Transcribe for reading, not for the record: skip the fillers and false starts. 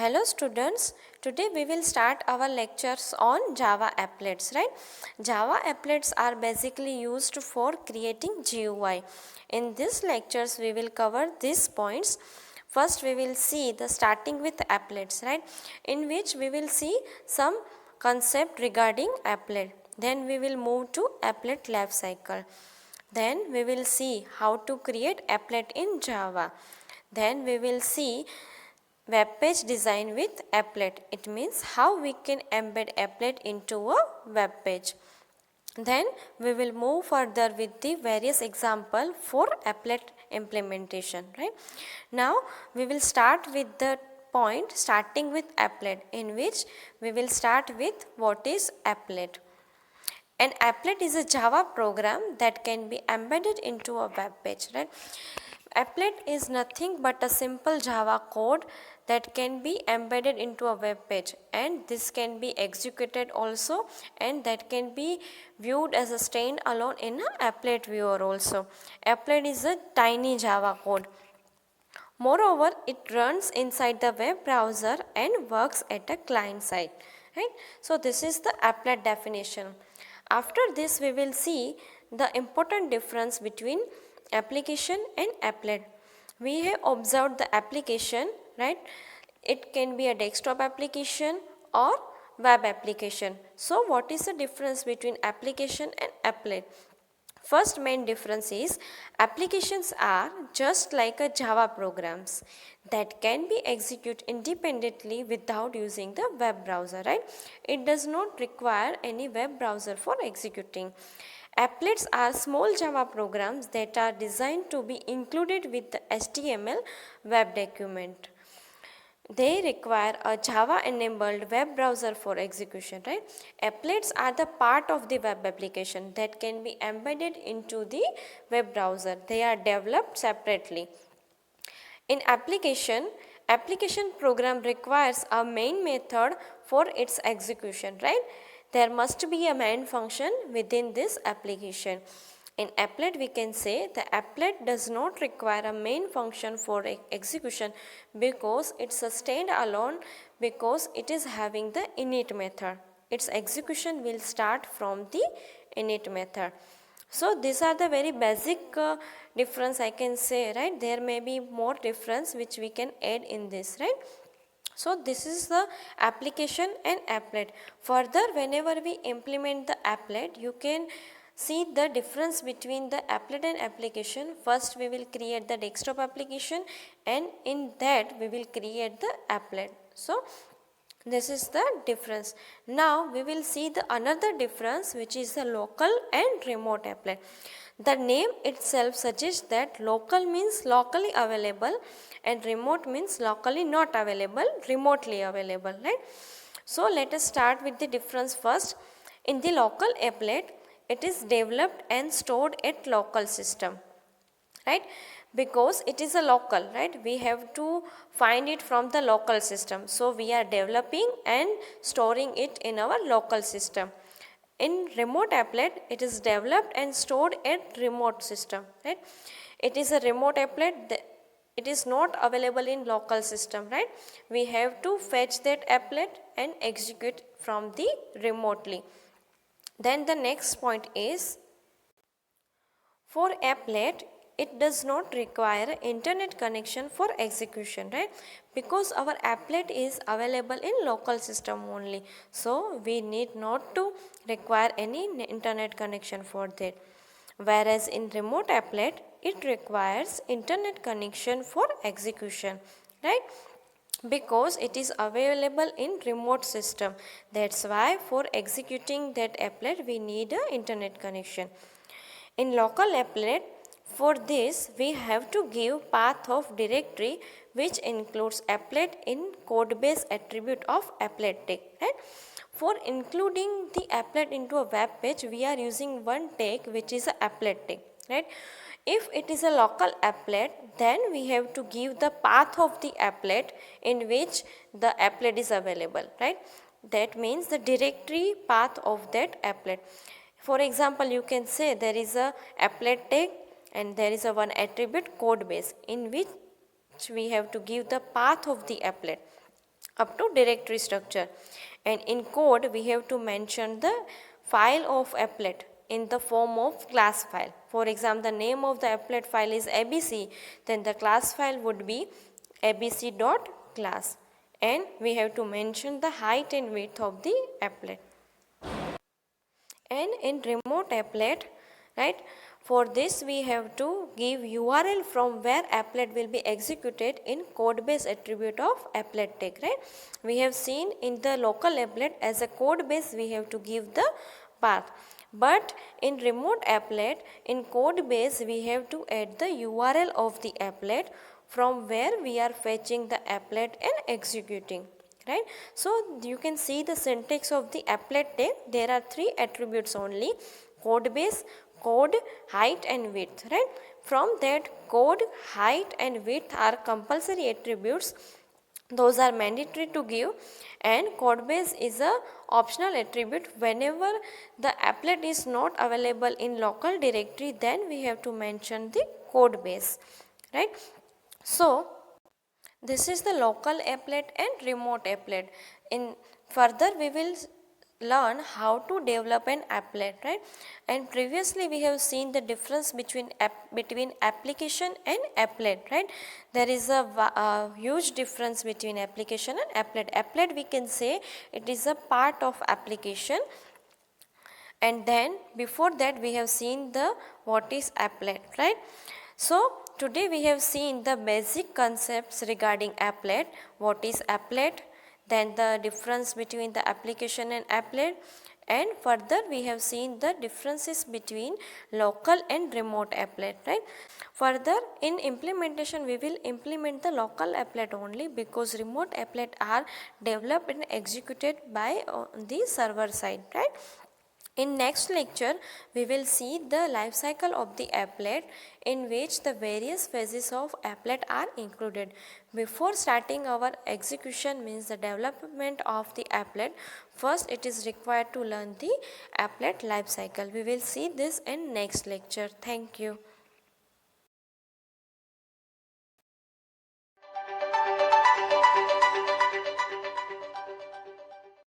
Hello students, today we will start our lectures on Java applets, right? Java applets are basically used for creating GUI. In these lectures we will cover these points. First we will see the starting with applets, right? In which we will see some concept regarding applet. Then we will move to applet life cycle. Then we will see how to create applet in Java. Then we will see web page design with applet. It means how we can embed applet into a web page. Then we will move further with the various example for applet implementation, right? Now we will start with the point starting with applet, in which we will start with what is applet. An applet is a Java program that can be embedded into a web page, right? Applet is nothing but a simple Java code that can be embedded into a web page, and this can be executed also, and that can be viewed as a standalone in an applet viewer also. Applet is a tiny Java code. Moreover, it runs inside the web browser and works at a client side, right? So this is the applet definition. After this we will see the important difference between application and applet. We have observed the application, right? It can be a desktop application or web application. So what is the difference between application and applet? First main difference is applications are just like a Java programs that can be executed independently without using the web browser, right? It does not require any web browser for executing. Applets are small Java programs that are designed to be included with the HTML web document. They require a Java enabled web browser for execution, right? Applets are the part of the web application that can be embedded into the web browser. They are developed separately. In application program requires a main method for its execution, right? There must be a main function within this application. In applet we can say the applet does not require a main function for execution because it's a standalone, because it is having the init method. Its execution will start from the init method. So these are the very basic difference I can say, right? There may be more difference which we can add in this, right? So this is the application and applet. Further, whenever we implement the applet, you can see the difference between the applet and application. First we will create the desktop application, and in that we will create the applet. So this is the difference. Now we will see the another difference, which is the local and remote applet. The name itself suggests that local means locally available and remote means locally not available, remotely available, right? So let us start with the difference first. In the local applet, it is developed and stored at local system, right? Because it is a local, right? We have to find it from the local system. So we are developing and storing it in our local system. In remote applet, it is developed and stored at remote system, right? It is a remote applet. It is not available in local system, right? We have to fetch that applet and execute from the remotely. Then the next point is, for applet, it does not require internet connection for execution, right? Because our applet is available in local system only. So we need not to require any internet connection for that. Whereas in remote applet, it requires internet connection for execution, right? Because it is available in remote system. That's why for executing that applet we need an internet connection. In local applet, for this we have to give path of directory which includes applet in codebase attribute of applet tag, right? For including the applet into a web page, we are using one tag which is a applet tag, right? If it is a local applet, then we have to give the path of the applet in which the applet is available, right? That means the directory path of that applet. For example, you can say there is a applet tag and there is a one attribute code base in which we have to give the path of the applet. up to directory structure. And in code we have to mention the file of applet in the form of class file. For example, the name of the applet file is abc, then the class file would be abc.class, and we have to mention the height and width of the applet. And in remote applet, right, for this we have to give URL from where applet will be executed in code base attribute of applet tag, right. We have seen in the local applet as a code base we have to give the path, but in remote applet in code base we have to add the URL of the applet from where we are fetching the applet and executing, right. So you can see the syntax of the applet tag. There are three attributes only: code base, code, height and width, right. From that, code, height and width are compulsory attributes, those are mandatory to give, and code base is a optional attribute. Whenever the applet is not available in local directory, then we have to mention the code base, right. So this is the local applet and remote applet. In further we will learn how to develop an applet, right. And previously we have seen the difference between application and applet, right. There is a huge difference between application and applet. Applet we can say it is a part of application, and then before that we have seen the what is applet, right. So today we have seen the basic concepts regarding applet, what is applet, then the difference between the application and applet, and further we have seen the differences between local and remote applet, right. Further in implementation we will implement the local applet only, because remote applet are developed and executed by the server side, right. In next lecture, we will see the life cycle of the applet, in which the various phases of applet are included. Before starting our execution, means the development of the applet, first it is required to learn the applet life cycle. We will see this in next lecture. Thank you.